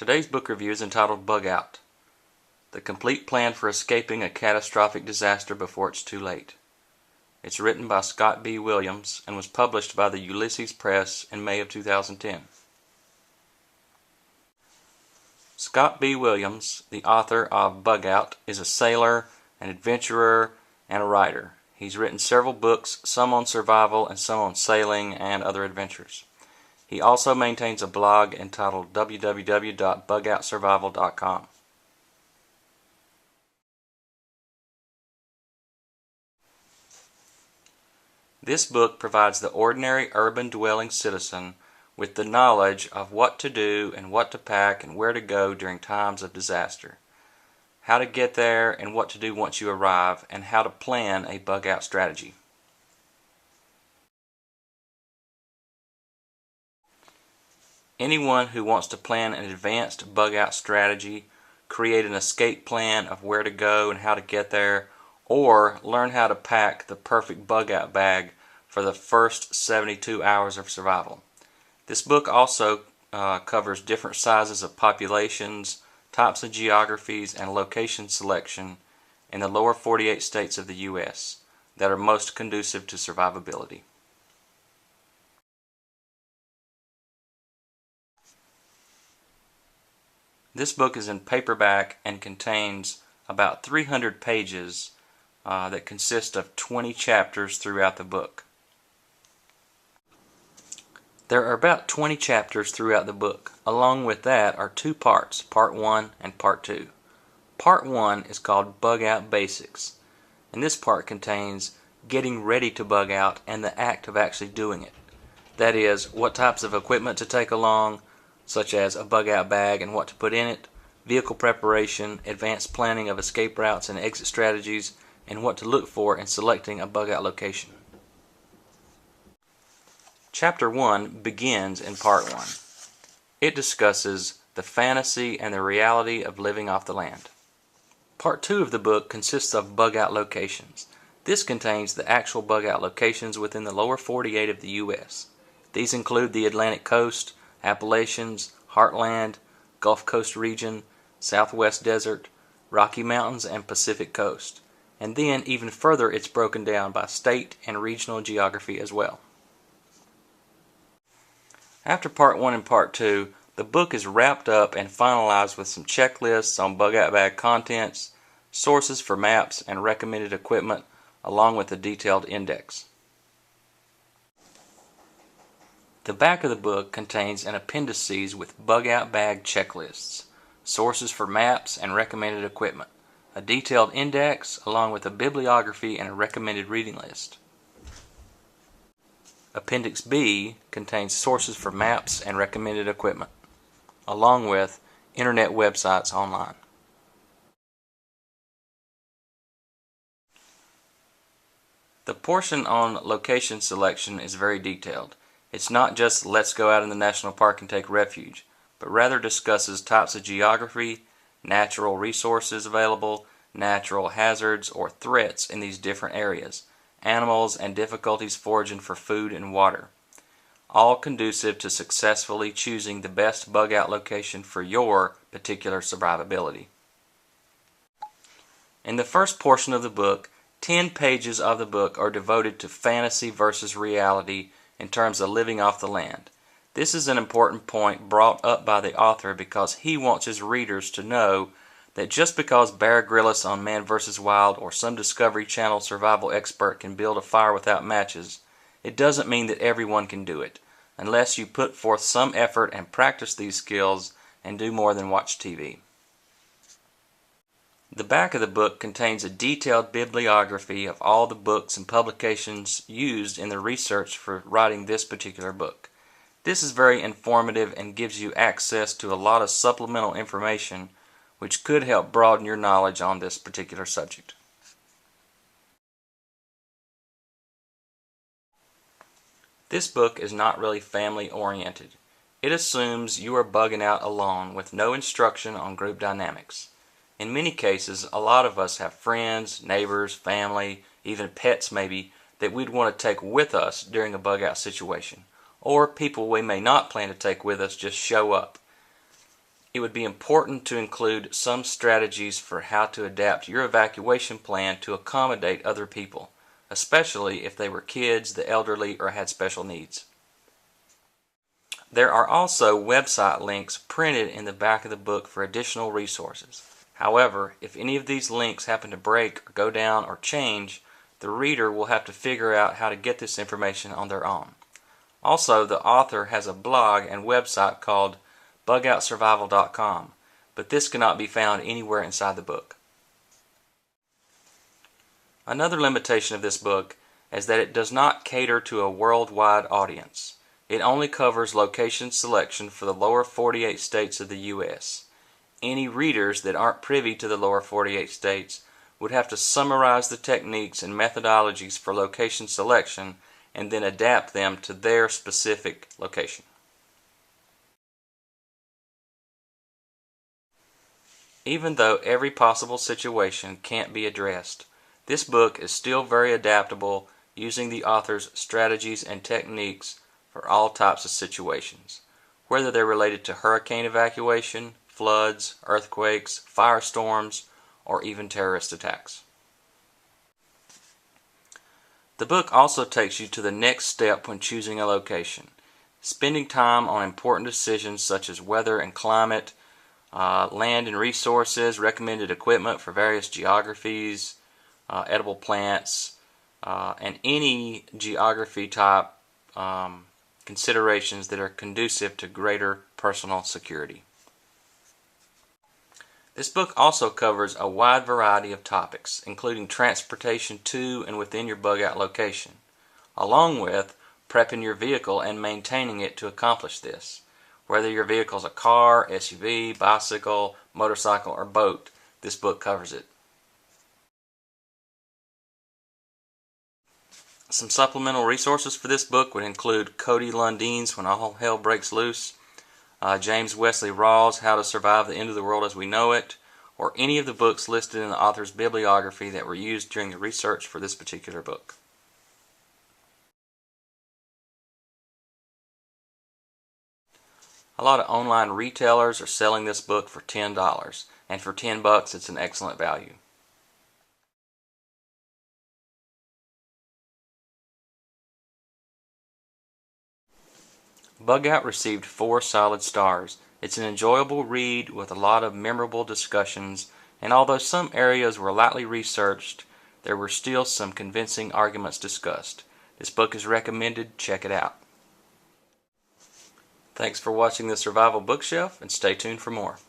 Today's book review is entitled Bug Out: The Complete Plan for Escaping a Catastrophic Disaster Before It's Too Late. It's written by Scott B. Williams and was published by the Ulysses Press in May of 2010. Scott B. Williams, the author of Bug Out, is a sailor, an adventurer, and a writer. He's written several books, some on survival and some on sailing and other adventures. He also maintains a blog entitled www.bugoutsurvival.com. This book provides the ordinary urban-dwelling citizen with the knowledge of what to do and what to pack and where to go during times of disaster, how to get there and what to do once you arrive, and how to plan a bug-out strategy. Anyone who wants to plan an advanced bug-out strategy, create an escape plan of where to go and how to get there, or learn how to pack the perfect bug-out bag for the first 72 hours of survival. This book also covers different sizes of populations, types of geographies, and location selection in the lower 48 states of the U.S. that are most conducive to survivability. This book is in paperback and contains about 300 pages that consist of 20 chapters throughout the book. There are about 20 chapters throughout the book. Along with that are two parts, Part 1 and Part 2. Part 1 is called Bug Out Basics, and this part contains getting ready to bug out and the act of actually doing it. That is, what types of equipment to take along, such as a bug-out bag and what to put in it, vehicle preparation, advanced planning of escape routes and exit strategies, and what to look for in selecting a bug-out location. Chapter 1 begins in Part 1. It discusses the fantasy and the reality of living off the land. Part 2 of the book consists of bug-out locations. This contains the actual bug-out locations within the lower 48 of the U.S. These include the Atlantic Coast, Appalachians, Heartland, Gulf Coast region, Southwest Desert, Rocky Mountains, and Pacific Coast. And then even further it's broken down by state and regional geography as well. After Part 1 and Part 2, the book is wrapped up and finalized with some checklists on bug-out bag contents, sources for maps and recommended equipment, along with a detailed index. The back of the book contains an appendices with bug-out bag checklists, sources for maps and recommended equipment, a detailed index along with a bibliography and a recommended reading list. Appendix B contains sources for maps and recommended equipment, along with internet websites online. The portion on location selection is very detailed. It's not just let's go out in the national park and take refuge, but rather discusses types of geography, natural resources available, natural hazards or threats in these different areas, animals and difficulties foraging for food and water, all conducive to successfully choosing the best bug-out location for your particular survivability. In the first portion of the book, 10 pages of the book are devoted to fantasy versus reality in terms of living off the land. This is an important point brought up by the author because he wants his readers to know that just because Bear Grylls on Man vs. Wild or some Discovery Channel survival expert can build a fire without matches, it doesn't mean that everyone can do it, unless you put forth some effort and practice these skills and do more than watch TV. The back of the book contains a detailed bibliography of all the books and publications used in the research for writing this particular book. This is very informative and gives you access to a lot of supplemental information which could help broaden your knowledge on this particular subject. This book is not really family oriented. It assumes you are bugging out alone with no instruction on group dynamics. In many cases, a lot of us have friends, neighbors, family, even pets maybe, that we'd want to take with us during a bug-out situation, or people we may not plan to take with us just show up. it would be important to include some strategies for how to adapt your evacuation plan to accommodate other people, especially if they were kids, the elderly, or had special needs. There are also website links printed in the back of the book for additional resources. However, if any of these links happen to break or go down or change, the reader will have to figure out how to get this information on their own. Also, the author has a blog and website called bugoutsurvival.com, but this cannot be found anywhere inside the book. Another limitation of this book is that it does not cater to a worldwide audience. It only covers location selection for the lower 48 states of the U.S. Any readers that aren't privy to the lower 48 states would have to summarize the techniques and methodologies for location selection and then adapt them to their specific location. Even though every possible situation can't be addressed, this book is still very adaptable, using the author's strategies and techniques for all types of situations, whether they're related to hurricane evacuation, floods, earthquakes, firestorms, or even terrorist attacks. The book also takes you to the next step when choosing a location, spending time on important decisions such as weather and climate, land and resources, recommended equipment for various geographies, edible plants, and any geography type considerations that are conducive to greater personal security. This book also covers a wide variety of topics, including transportation to and within your bug-out location, along with prepping your vehicle and maintaining it to accomplish this. Whether your vehicle is a car, SUV, bicycle, motorcycle, or boat, this book covers it. Some supplemental resources for this book would include Cody Lundine's When All Hell Breaks Loose, James Wesley Rawls' How to Survive the End of the World as We Know It, or any of the books listed in the author's bibliography that were used during the research for this particular book. A lot of online retailers are selling this book for $10, and for $10 it's an excellent value. Bug Out received 4 solid stars. It's an enjoyable read with a lot of memorable discussions, and although some areas were lightly researched, there were still some convincing arguments discussed. This book is recommended. Check it out. Thanks for watching the Survival Bookshelf, and stay tuned for more.